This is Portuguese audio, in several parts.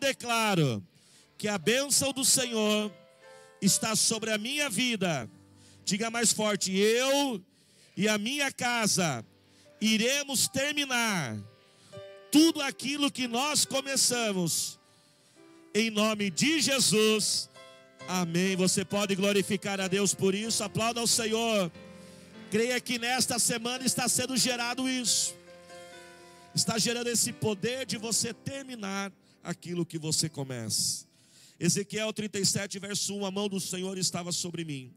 declaro que a bênção do Senhor está sobre a minha vida. Diga mais forte: eu e a minha casa iremos terminar tudo aquilo que nós começamos, em nome de Jesus, amém. Você pode glorificar a Deus por isso, aplauda ao Senhor. Creia que nesta semana está sendo gerado isso, está gerando esse poder de você terminar aquilo que você começa. Ezequiel 37, verso 1, a mão do Senhor estava sobre mim,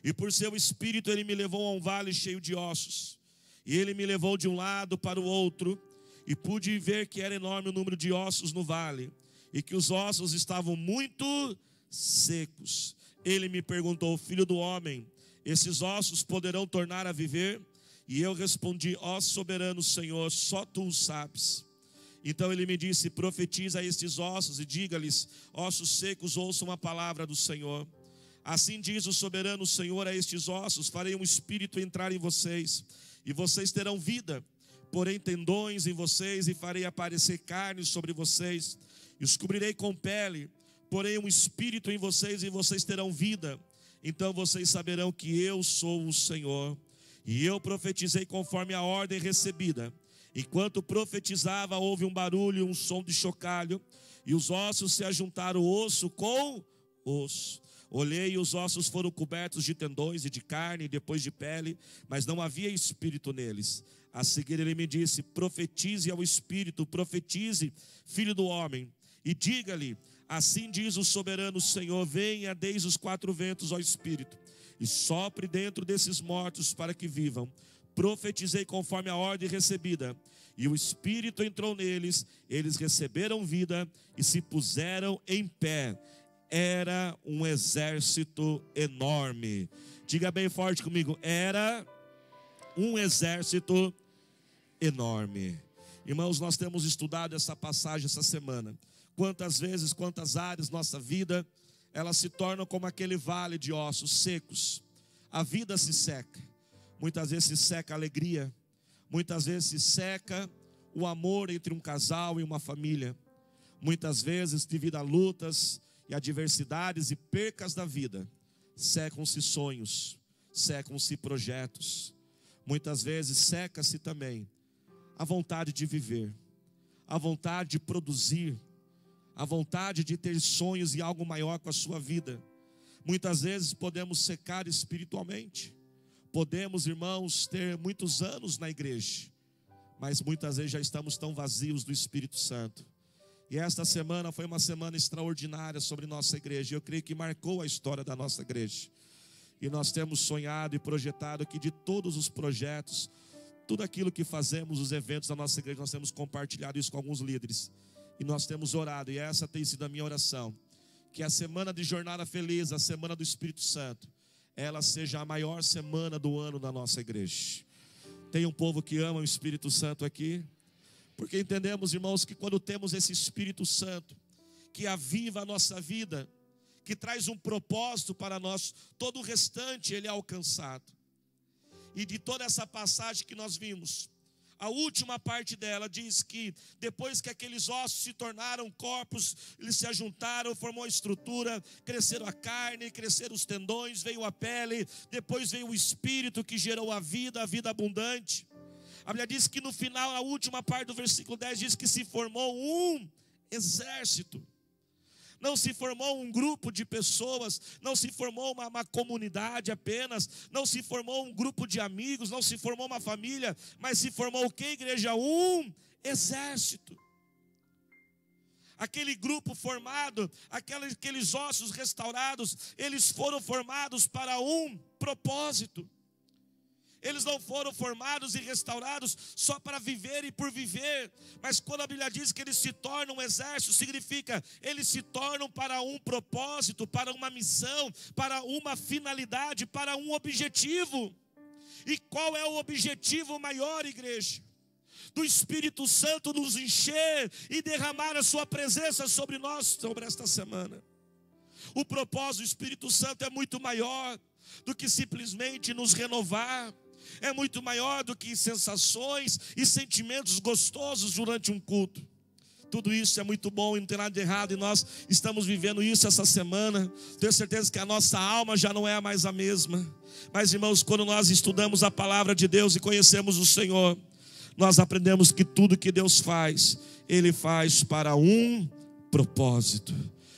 e por seu espírito ele me levou a um vale cheio de ossos, e ele me levou de um lado para o outro, e pude ver que era enorme o número de ossos no vale, e que os ossos estavam muito secos. Ele me perguntou: filho do homem, esses ossos poderão tornar a viver? E eu respondi: ó soberano Senhor, só tu o sabes. Então ele me disse: profetiza a estes ossos e diga-lhes: ossos secos, ouçam a palavra do Senhor. Assim diz o soberano Senhor a estes ossos: farei um espírito entrar em vocês, e vocês terão vida. Porém tendões em vocês, e farei aparecer carne sobre vocês, e os cobrirei com pele. Porém um espírito em vocês, e vocês terão vida. Então vocês saberão que eu sou o Senhor. E eu profetizei conforme a ordem recebida. Enquanto profetizava, houve um barulho, um som de chocalho, e os ossos se ajuntaram osso com osso. Olhei e os ossos foram cobertos de tendões e de carne, e depois de pele, mas não havia espírito neles. A seguir ele me disse: profetize ao espírito, profetize, filho do homem, e diga-lhe: assim diz o soberano Senhor, venha desde os quatro ventos, ó espírito, e sopre dentro desses mortos para que vivam. Profetizei conforme a ordem recebida, e o espírito entrou neles, eles receberam vida e se puseram em pé. Era um exército enorme. Diga bem forte comigo: era um exército enorme. Irmãos, nós temos estudado essa passagem essa semana. Quantas vezes, quantas áreas da nossa vida, elas se tornam como aquele vale de ossos secos. A vida se seca. Muitas vezes se seca a alegria. Muitas vezes se seca o amor entre um casal e uma família. Muitas vezes, devido a lutas e adversidades e percas da vida, secam-se sonhos, secam-se projetos. Muitas vezes seca-se também a vontade de viver, a vontade de produzir, a vontade de ter sonhos e algo maior com a sua vida. Muitas vezes podemos secar espiritualmente. Podemos, irmãos, ter muitos anos na igreja, mas muitas vezes já estamos tão vazios do Espírito Santo. E esta semana foi uma semana extraordinária sobre nossa igreja. Eu creio que marcou a história da nossa igreja. E nós temos sonhado e projetado que de todos os projetos, tudo aquilo que fazemos, os eventos da nossa igreja, nós temos compartilhado isso com alguns líderes. E nós temos orado, e essa tem sido a minha oração, que a semana de jornada feliz, a semana do Espírito Santo, ela seja a maior semana do ano da nossa igreja. Tem um povo que ama o Espírito Santo aqui? Porque entendemos, irmãos, que quando temos esse Espírito Santo, que aviva a nossa vida, que traz um propósito para nós, todo o restante ele é alcançado. E de toda essa passagem que nós vimos, a última parte dela diz que depois que aqueles ossos se tornaram corpos, eles se ajuntaram, formou a estrutura, cresceram a carne, cresceram os tendões, veio a pele, depois veio o Espírito que gerou a vida abundante. A Bíblia diz que no final, a última parte do versículo 10 diz que se formou um exército. Não se formou um grupo de pessoas, não se formou uma comunidade apenas, não se formou um grupo de amigos, não se formou uma família, mas se formou o que, igreja? Um exército. Aquele grupo formado, aqueles ossos restaurados, eles foram formados para um propósito. Eles não foram formados e restaurados só para viver e por viver. Mas quando a Bíblia diz que eles se tornam um exército, significa eles se tornam para um propósito, para uma missão, para uma finalidade, para um objetivo. E qual é o objetivo maior, igreja? Do Espírito Santo nos encher e derramar a sua presença sobre nós, sobre esta semana. O propósito do Espírito Santo é muito maior do que simplesmente nos renovar. É muito maior do que sensações e sentimentos gostosos durante um culto. Tudo isso é muito bom e não tem nada de errado, e nós estamos vivendo isso essa semana. Tenho certeza que a nossa alma já não é mais a mesma. Mas, irmãos, quando nós estudamos a palavra de Deus e conhecemos o Senhor, nós aprendemos que tudo que Deus faz, Ele faz para um propósito.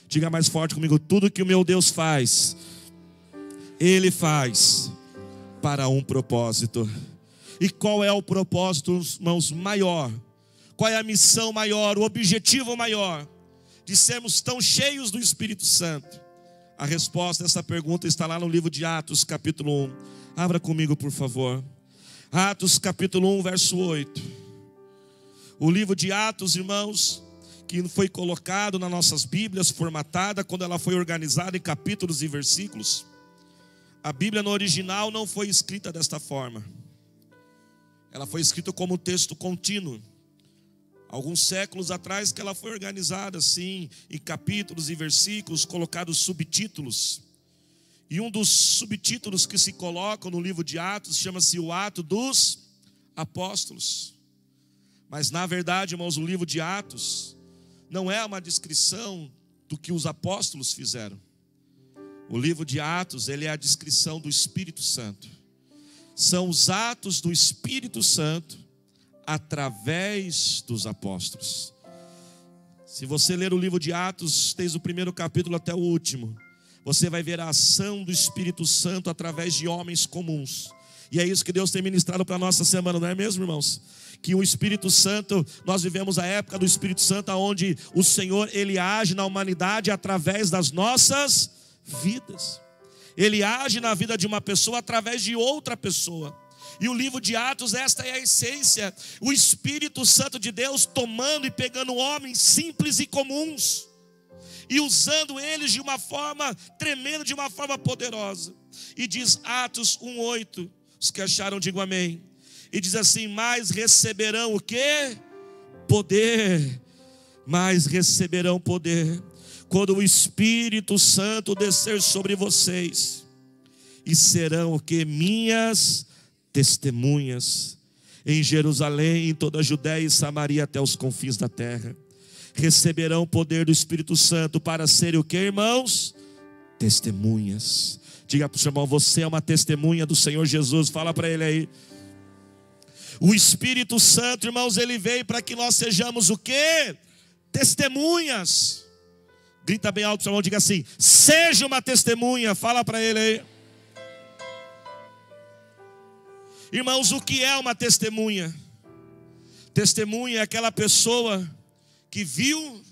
Diga mais forte comigo: tudo que o meu Deus faz, Ele faz para um propósito. E qual é o propósito, irmãos, maior? Qual é a missão maior, o objetivo maior de sermos tão cheios do Espírito Santo? A resposta dessa pergunta está lá no livro de Atos, capítulo 1. Abra comigo, por favor. Atos, capítulo 1, verso 8. O livro de Atos, irmãos, que foi colocado nas nossas Bíblias, formatada, quando ela foi organizada em capítulos e versículos. A Bíblia no original não foi escrita desta forma. Ela foi escrita como texto contínuo. Alguns séculos atrás que ela foi organizada assim, em capítulos e versículos, colocados subtítulos. E um dos subtítulos que se colocam no livro de Atos chama-se o Ato dos Apóstolos. Mas na verdade, irmãos, o livro de Atos não é uma descrição do que os apóstolos fizeram. O livro de Atos, ele é a descrição do Espírito Santo. São os atos do Espírito Santo através dos apóstolos. Se você ler o livro de Atos, desde o primeiro capítulo até o último, você vai ver a ação do Espírito Santo através de homens comuns. E é isso que Deus tem ministrado para a nossa semana, não é mesmo, irmãos? Que o Espírito Santo, nós vivemos a época do Espírito Santo, onde o Senhor, Ele age na humanidade através das nossas vidas. Ele age na vida de uma pessoa através de outra pessoa. E o livro de Atos, esta é a essência. O Espírito Santo de Deus tomando e pegando homens simples e comuns e usando eles de uma forma tremenda, de uma forma poderosa. E diz Atos 1:8, os que acharam digam amém. E diz assim: mas receberão o quê? Poder. Mas receberão poder quando o Espírito Santo descer sobre vocês. E serão o quê? Minhas testemunhas em Jerusalém, em toda a Judéia e Samaria até os confins da terra. Receberão o poder do Espírito Santo para serem o que, irmãos? Testemunhas. Diga para o seu irmão: você é uma testemunha do Senhor Jesus. Fala para ele aí. O Espírito Santo, irmãos, ele veio para que nós sejamos o que? Testemunhas. Grita bem alto, seu irmão, diga assim: seja uma testemunha. Fala para ele aí. Irmãos, o que é uma testemunha? Testemunha é aquela pessoa que viu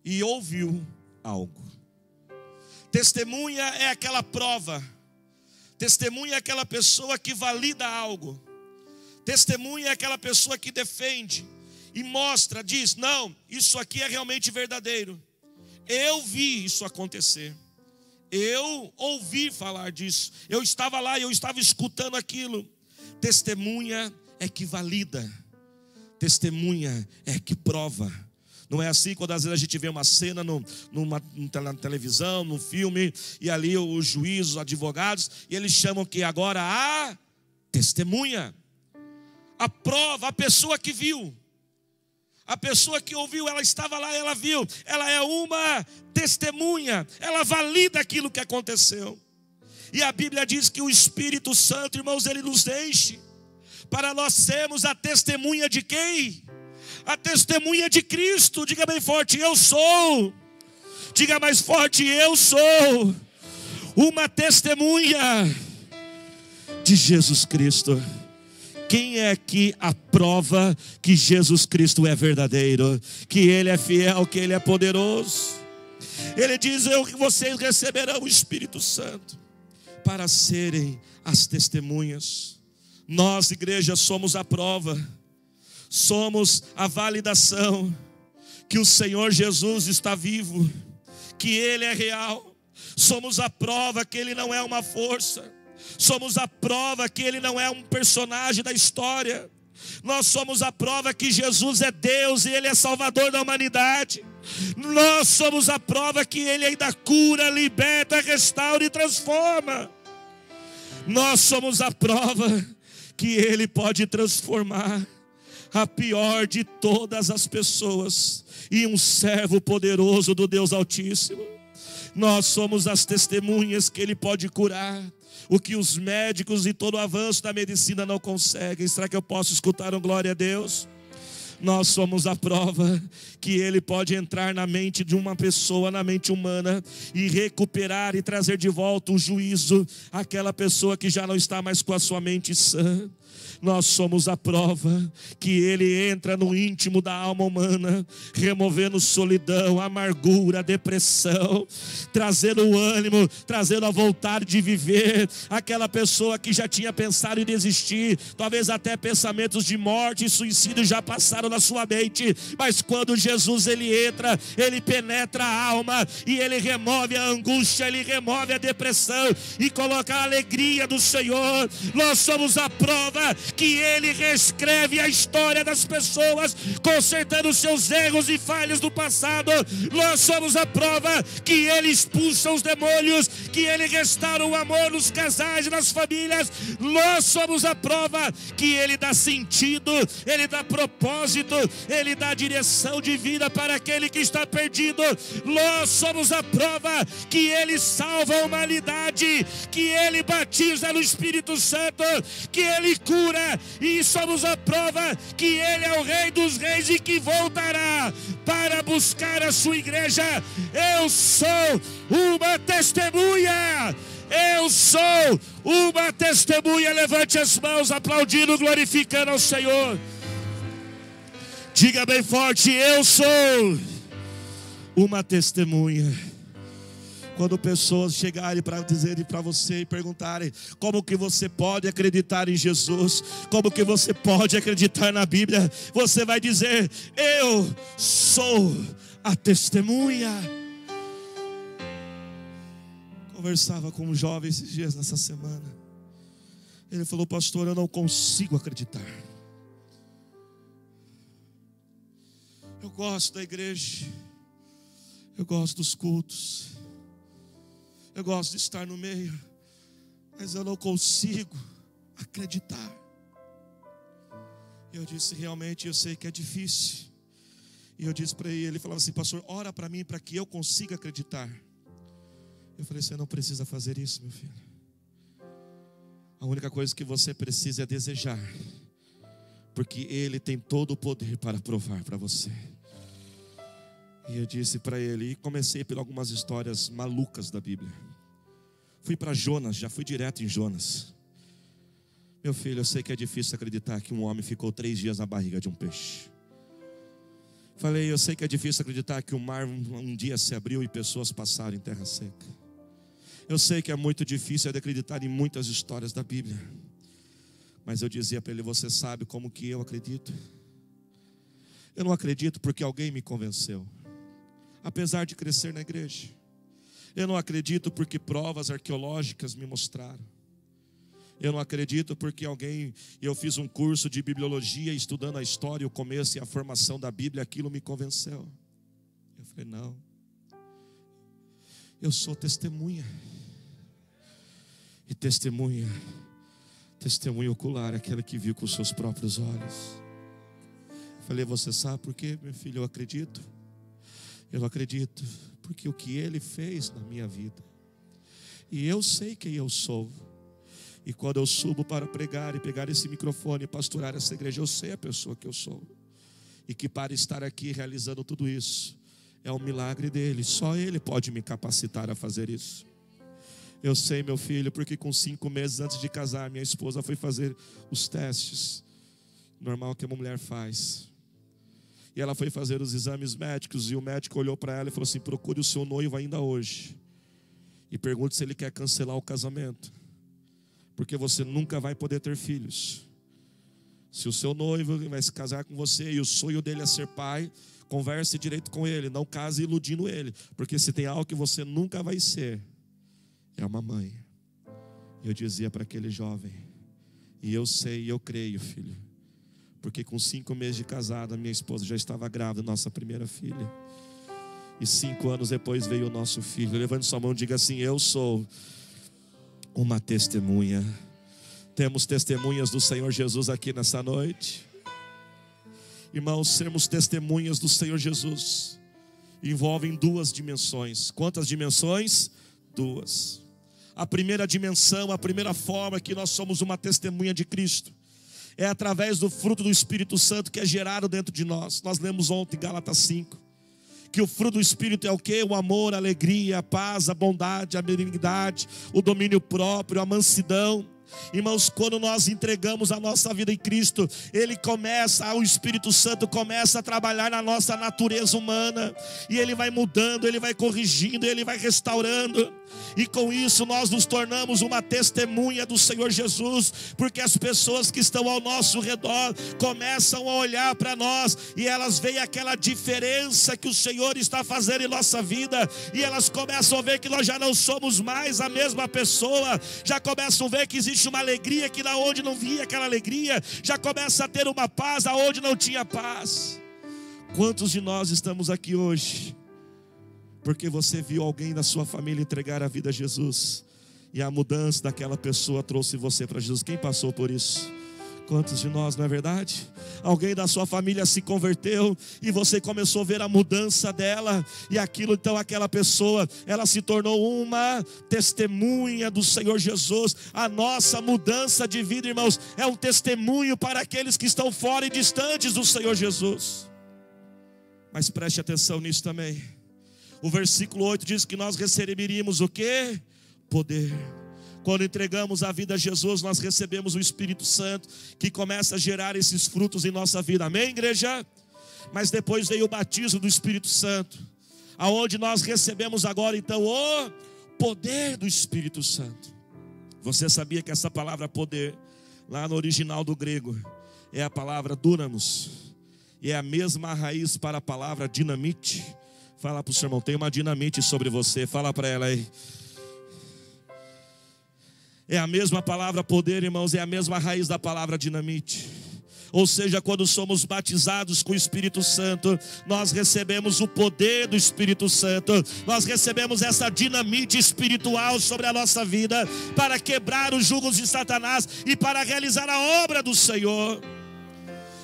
e ouviu algo. Testemunha é aquela prova. Testemunha é aquela pessoa que valida algo. Testemunha é aquela pessoa que defende e mostra, diz: não, isso aqui é realmente verdadeiro. Eu vi isso acontecer. Eu ouvi falar disso. Eu estava lá, eu estava escutando aquilo. Testemunha é que valida. Testemunha é que prova. Não é assim quando às vezes a gente vê uma cena na televisão, num filme, e ali os juízes, os advogados, e eles chamam que agora a testemunha, a prova, a pessoa que viu, a pessoa que ouviu, ela estava lá, ela viu, ela é uma testemunha, ela valida aquilo que aconteceu. E a Bíblia diz que o Espírito Santo, irmãos, ele nos enche para nós sermos a testemunha de quem? A testemunha de Cristo. Diga bem forte: eu sou. Diga mais forte: eu sou uma testemunha de Jesus Cristo. Quem é que aprova que Jesus Cristo é verdadeiro, que Ele é fiel, que Ele é poderoso? Ele diz: vocês receberão o Espírito Santo para serem as testemunhas. Nós, igreja, somos a prova, somos a validação que o Senhor Jesus está vivo, que Ele é real. Somos a prova que Ele não é uma força. Somos a prova que Ele não é um personagem da história. Nós somos a prova que Jesus é Deus e Ele é Salvador da humanidade. Nós somos a prova que Ele ainda cura, liberta, restaura e transforma. Nós somos a prova que Ele pode transformar a pior de todas as pessoas e um servo poderoso do Deus Altíssimo. Nós somos as testemunhas que Ele pode curar o que os médicos e todo o avanço da medicina não conseguem. Será que eu posso escutar um glória a Deus? Nós somos a prova que Ele pode entrar na mente de uma pessoa, na mente humana, e recuperar e trazer de volta o juízo àquela pessoa que já não está mais com a sua mente sã. Nós somos a prova que Ele entra no íntimo da alma humana, removendo solidão, amargura, depressão, trazendo ânimo, trazendo a vontade de viver. Aquela pessoa que já tinha pensado em desistir, talvez até pensamentos de morte e suicídio já passaram na sua mente, mas quando Jesus Ele entra, Ele penetra a alma e Ele remove a angústia, Ele remove a depressão e coloca a alegria do Senhor. Nós somos a prova que Ele reescreve a história das pessoas, consertando seus erros e falhas do passado. Nós somos a prova que Ele expulsa os demônios, que Ele restaura o amor nos casais e nas famílias. Nós somos a prova que Ele dá sentido, Ele dá propósito, Ele dá direção de vida para aquele que está perdido. Nós somos a prova que Ele salva a humanidade, que Ele batiza no Espírito Santo, que Ele cura, e somos a prova que Ele é o Rei dos Reis e que voltará para buscar a sua igreja. Eu sou uma testemunha. Eu sou uma testemunha. Levante as mãos, aplaudindo, glorificando ao Senhor. Diga bem forte: eu sou uma testemunha. Quando pessoas chegarem para dizerem para você e perguntarem como que você pode acreditar em Jesus, como que você pode acreditar na Bíblia, você vai dizer: eu sou a testemunha. Conversava com um jovem esses dias, nessa semana. Ele falou: pastor, eu não consigo acreditar. Eu gosto da igreja, eu gosto dos cultos, eu gosto de estar no meio, mas eu não consigo acreditar. Eu disse: realmente eu sei que é difícil. E eu disse para ele falava assim: pastor, ora para mim para que eu consiga acreditar. Eu falei: você não precisa fazer isso, meu filho. A única coisa que você precisa é desejar, porque Ele tem todo o poder para provar para você. E eu disse para ele, e comecei por algumas histórias malucas da Bíblia. Fui para Jonas, já fui direto em Jonas. Meu filho, eu sei que é difícil acreditar que um homem ficou 3 dias na barriga de um peixe. Falei: eu sei que é difícil acreditar que o mar um dia se abriu e pessoas passaram em terra seca. Eu sei que é muito difícil de acreditar em muitas histórias da Bíblia. Mas eu dizia para ele: você sabe como que eu acredito? Eu não acredito porque alguém me convenceu, apesar de crescer na igreja. Eu não acredito porque provas arqueológicas me mostraram. Eu não acredito porque eu fiz um curso de bibliologia, estudando a história, o começo e a formação da Bíblia, aquilo me convenceu. Eu falei: não, eu sou testemunha. E testemunha ocular, aquela que viu com os seus próprios olhos. Eu falei: você sabe por quê, meu filho? Eu acredito porque o que Ele fez na minha vida, e eu sei quem eu sou. E quando eu subo para pregar e pegar esse microfone e pastorar essa igreja, eu sei a pessoa que eu sou. E que para estar aqui realizando tudo isso é um milagre dele. Só Ele pode me capacitar a fazer isso. Eu sei, meu filho, porque com 5 meses antes de casar, minha esposa foi fazer os testes normal que uma mulher faz. E ela foi fazer os exames médicos, e o médico olhou para ela e falou assim: procure o seu noivo ainda hoje e pergunte se ele quer cancelar o casamento, porque você nunca vai poder ter filhos. Se o seu noivo vai se casar com você e o sonho dele é ser pai, converse direito com ele, não case iludindo ele, porque se tem algo que você nunca vai ser, é uma mãe. Eu dizia para aquele jovem: e eu sei e eu creio, filho, porque com 5 meses de casada, minha esposa já estava grávida, nossa primeira filha. E 5 anos depois veio o nosso filho. Levante sua mão e diga assim: eu sou uma testemunha. Temos testemunhas do Senhor Jesus aqui nessa noite. Irmãos, sermos testemunhas do Senhor Jesus envolvem duas dimensões. Quantas dimensões? Duas. A primeira dimensão, a primeira forma que nós somos uma testemunha de Cristo é através do fruto do Espírito Santo que é gerado dentro de nós. Nós lemos ontem Gálatas 5 que o fruto do Espírito é o quê? O amor, a alegria, a paz, a bondade, a benignidade, o domínio próprio, a mansidão. Irmãos, quando nós entregamos a nossa vida em Cristo, o Espírito Santo começa a trabalhar na nossa natureza humana, e Ele vai mudando, Ele vai corrigindo, Ele vai restaurando, e com isso nós nos tornamos uma testemunha do Senhor Jesus, porque as pessoas que estão ao nosso redor começam a olhar para nós, e elas veem aquela diferença que o Senhor está fazendo em nossa vida, e elas começam a ver que nós já não somos mais a mesma pessoa, já começam a ver que existe uma alegria que onde não via aquela alegria, já começa a ter uma paz aonde não tinha paz. Quantos de nós estamos aqui hoje porque você viu alguém da sua família entregar a vida a Jesus, e a mudança daquela pessoa trouxe você para Jesus? Quem passou por isso? Quantos de nós, não é verdade? Alguém da sua família se converteu e você começou a ver a mudança dela, e aquilo, então aquela pessoa, ela se tornou uma testemunha do Senhor Jesus. A nossa mudança de vida, irmãos, é um testemunho para aqueles que estão fora e distantes do Senhor Jesus. Mas preste atenção nisso também. O versículo 8 diz que nós receberíamos o quê? Poder. Quando entregamos a vida a Jesus, nós recebemos o Espírito Santo, que começa a gerar esses frutos em nossa vida. Amém, igreja? Mas depois veio o batismo do Espírito Santo, aonde nós recebemos agora então o poder do Espírito Santo. Você sabia que essa palavra poder, lá no original do grego, é a palavra dunamis, e é a mesma raiz para a palavra dinamite? Fala para o seu irmão, tem uma dinamite sobre você, fala para ela aí. É a mesma palavra poder, irmãos, é a mesma raiz da palavra dinamite. Ou seja, quando somos batizados com o Espírito Santo, nós recebemos o poder do Espírito Santo, nós recebemos essa dinamite espiritual sobre a nossa vida, para quebrar os jugos de Satanás e para realizar a obra do Senhor.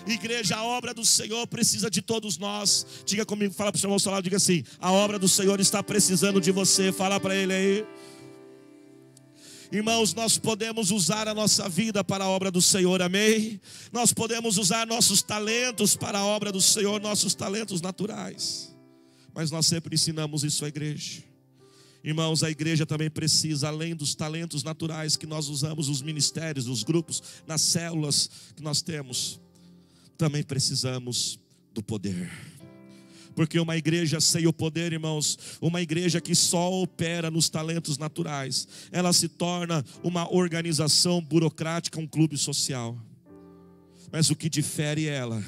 Igreja, a obra do Senhor precisa de todos nós. Diga comigo, fala para o seu irmão ao seu lado, diga assim: a obra do Senhor está precisando de você. Fala para ele aí. Irmãos, nós podemos usar a nossa vida para a obra do Senhor, amém? Nós podemos usar nossos talentos para a obra do Senhor, nossos talentos naturais. Mas nós sempre ensinamos isso à igreja. Irmãos, a igreja também precisa, além dos talentos naturais que nós usamos, os ministérios, os grupos, nas células que nós temos, também precisamos do poder. Porque uma igreja sem o poder, irmãos, uma igreja que só opera nos talentos naturais, ela se torna uma organização burocrática, um clube social. Mas o que difere ela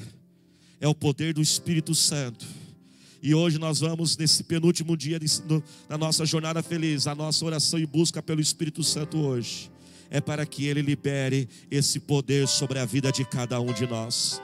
é o poder do Espírito Santo. E hoje nós vamos, nesse penúltimo dia da nossa jornada feliz, a nossa oração e busca pelo Espírito Santo hoje é para que Ele libere esse poder sobre a vida de cada um de nós.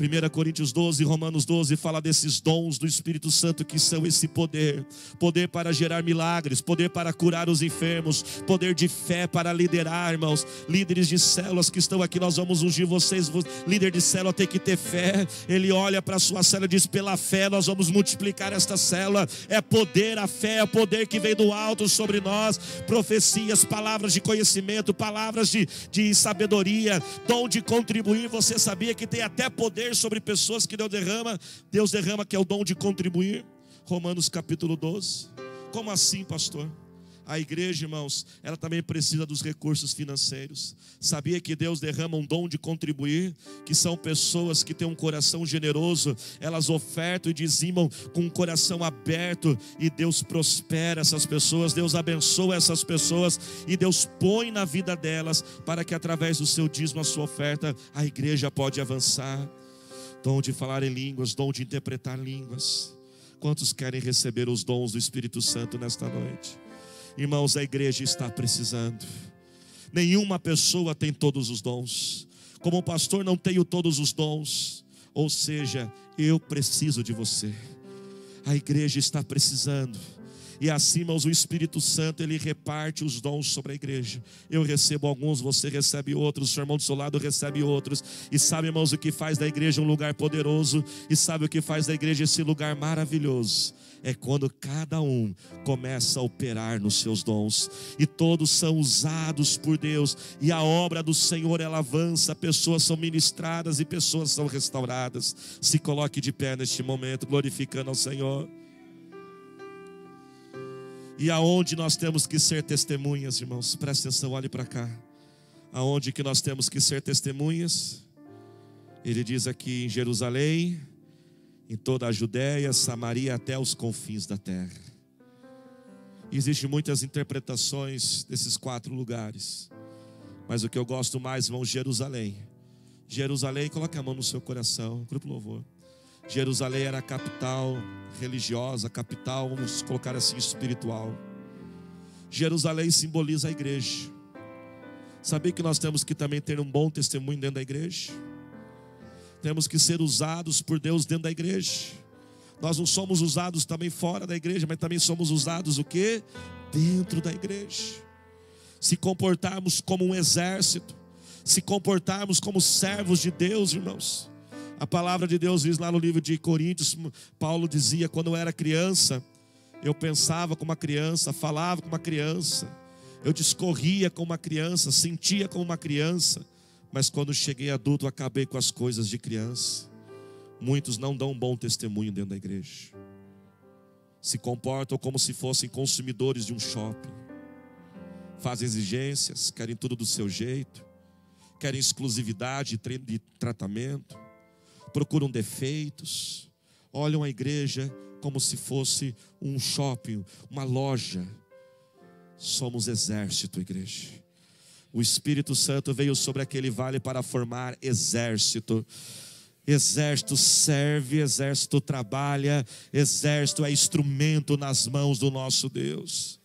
1 Coríntios 12, Romanos 12 fala desses dons do Espírito Santo, que são esse poder. Poder para gerar milagres, poder para curar os enfermos, poder de fé para liderar, irmãos. Líderes de células que estão aqui, nós vamos ungir vocês. Líder de célula tem que ter fé. Ele olha para a sua célula e diz: pela fé nós vamos multiplicar esta célula. É poder, a fé é o poder que vem do alto sobre nós. Profecias, palavras de conhecimento, palavras de sabedoria, dom de contribuir. Você sabia que tem até poder sobre pessoas que Deus derrama, que é o dom de contribuir? Romanos capítulo 12. Como assim, pastor? A igreja, irmãos, ela também precisa dos recursos financeiros. Sabia que Deus derrama um dom de contribuir? Que são pessoas que têm um coração generoso, elas ofertam e dizimam com um coração aberto, e Deus prospera essas pessoas, Deus abençoa essas pessoas, e Deus põe na vida delas, para que através do seu dízimo, a sua oferta, a igreja pode avançar. Dom de falar em línguas, dom de interpretar línguas. Quantos querem receber os dons do Espírito Santo nesta noite? Irmãos, a igreja está precisando. Nenhuma pessoa tem todos os dons. Como pastor não tenho todos os dons. Ou seja, eu preciso de você. A igreja está precisando. E assim, irmãos, o Espírito Santo, ele reparte os dons sobre a igreja. Eu recebo alguns, você recebe outros, o seu irmão do seu lado recebe outros. E sabe, irmãos, o que faz da igreja um lugar poderoso? E sabe o que faz da igreja esse lugar maravilhoso? É quando cada um começa a operar nos seus dons. E todos são usados por Deus. E a obra do Senhor, ela avança. Pessoas são ministradas e pessoas são restauradas. Se coloque de pé neste momento, glorificando ao Senhor. E aonde nós temos que ser testemunhas, irmãos? Presta atenção, olhe para cá. Aonde que nós temos que ser testemunhas? Ele diz aqui em Jerusalém, em toda a Judéia, Samaria, até os confins da terra. E existem muitas interpretações desses 4 lugares. Mas o que eu gosto mais, irmãos, Jerusalém. Jerusalém, coloque a mão no seu coração, grupo louvor. Jerusalém era a capital religiosa, a capital, vamos colocar assim, espiritual. Jerusalém simboliza a igreja. Sabia que nós temos que também ter um bom testemunho dentro da igreja? Temos que ser usados por Deus dentro da igreja. Nós não somos usados também fora da igreja, mas também somos usados o quê? Dentro da igreja. Se comportarmos como um exército, se comportarmos como servos de Deus, irmãos. A palavra de Deus diz lá no livro de Coríntios, Paulo dizia: quando eu era criança, eu pensava como uma criança, falava como uma criança, eu discorria como uma criança, sentia como uma criança, mas quando cheguei adulto, acabei com as coisas de criança. Muitos não dão um bom testemunho dentro da igreja, se comportam como se fossem consumidores de um shopping, fazem exigências, querem tudo do seu jeito, querem exclusividade de tratamento, procuram defeitos, olham a igreja como se fosse um shopping, uma loja. Somos exército, igreja. O Espírito Santo veio sobre aquele vale para formar exército. Exército serve, exército trabalha, exército é instrumento nas mãos do nosso Deus.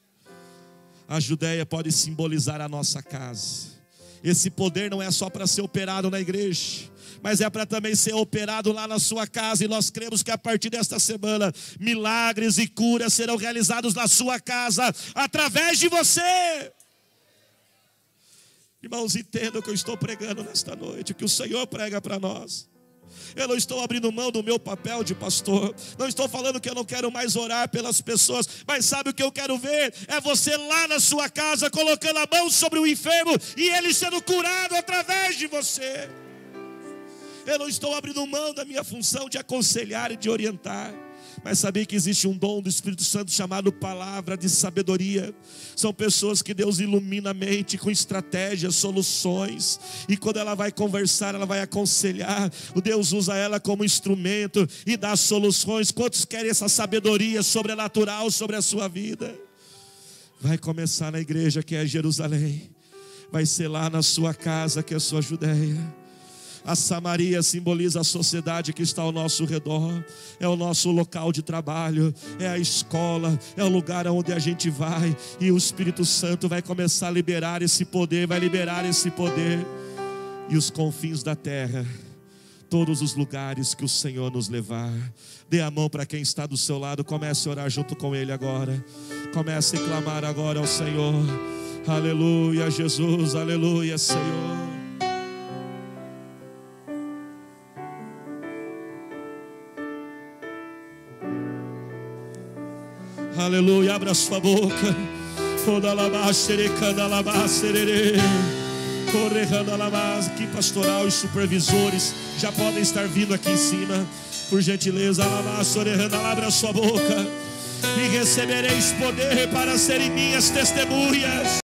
A Judéia pode simbolizar a nossa casa. Esse poder não é só para ser operado na igreja, mas é para também ser operado lá na sua casa. E nós cremos que a partir desta semana, milagres e curas serão realizados na sua casa, através de você. Irmãos, entendam o que eu estou pregando nesta noite, o que o Senhor prega para nós. Eu não estou abrindo mão do meu papel de pastor. Não estou falando que eu não quero mais orar pelas pessoas. Mas sabe o que eu quero ver? É você lá na sua casa, colocando a mão sobre o enfermo e ele sendo curado através de você. Eu não estou abrindo mão da minha função de aconselhar e de orientar. Mas sabia que existe um dom do Espírito Santo chamado palavra de sabedoria. São pessoas que Deus ilumina a mente com estratégias, soluções. E quando ela vai conversar, ela vai aconselhar. O Deus usa ela como instrumento e dá soluções. Quantos querem essa sabedoria sobrenatural sobre a sua vida? Vai começar na igreja que é Jerusalém. Vai ser lá na sua casa que é a sua Judéia. A Samaria simboliza a sociedade que está ao nosso redor. É o nosso local de trabalho, é a escola, é o lugar onde a gente vai. E o Espírito Santo vai começar a liberar esse poder, vai liberar esse poder. E os confins da terra, todos os lugares que o Senhor nos levar. Dê a mão para quem está do seu lado, comece a orar junto com Ele agora. Comece a clamar agora ao Senhor. Aleluia, Jesus, aleluia, Senhor. Aleluia, abra sua boca. Aqui pastoral e supervisores já podem estar vindo aqui em cima. Por gentileza, abra sua boca. E recebereis poder para serem minhas testemunhas.